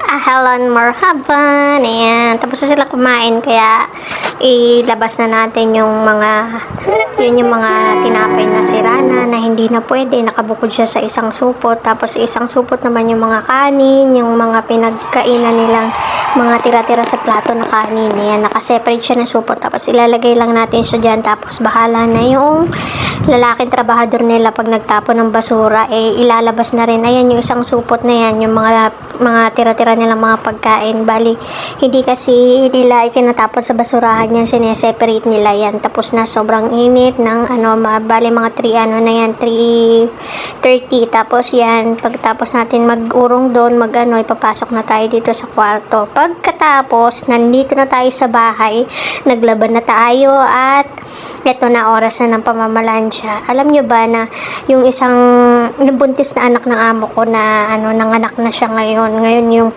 Ahlan marhaban. Ayan. Tapos na sila kumain. Kaya, ilabas na natin yung mga tinapay na sirana na hindi na pwede. Nakabukod siya sa isang supot. Tapos, isang supot naman yung mga kanin, yung mga pinagkainan nilang mga tira-tira sa plato na kanin. Ayan. Nakaseparate siya ng supot. Tapos, ilalagay lang natin siya dyan. Tapos, bahala na yung lalaking trabahador nila pag nagtapon ng basura. Ilalabas na rin. Ayan, yung isang supot na yan. Yung mga tira-tira nilang mga pagkain. Bali, hindi kasi nila itinatapon sa basurahan yan, sineseparate nila yan. Tapos na sobrang init ng bali mga 3:30. Tapos yan, pagtapos natin mag-urong doon, ipapasok na tayo dito sa kwarto. Pagkatapos, nandito na tayo sa bahay, naglaban na tayo at eto na oras na ng pamamalansya. Alam nyo ba na yung buntis na anak ng amo ko na nanganak na siya ngayon yung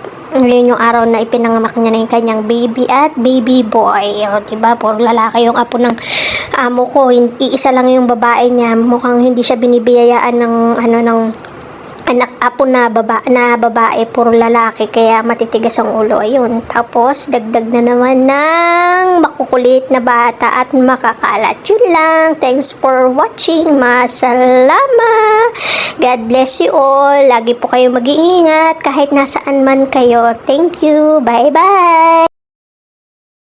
araw na ipinanganak niya na yung kanyang baby at baby boy. O, diba? Puro lalaki yung apo ng amo ko. Iisa lang yung babae niya. Mukhang hindi siya binibiyayaan ng apo na babae, puro lalaki, kaya matitigas ang ulo. Ayun. Tapos, dagdag na naman ng makukulit na bata at makakalat. Yun lang. Thanks for watching. Masalama. God bless you all. Lagi po kayo mag-iingat kahit nasaan man kayo. Thank you. Bye-bye.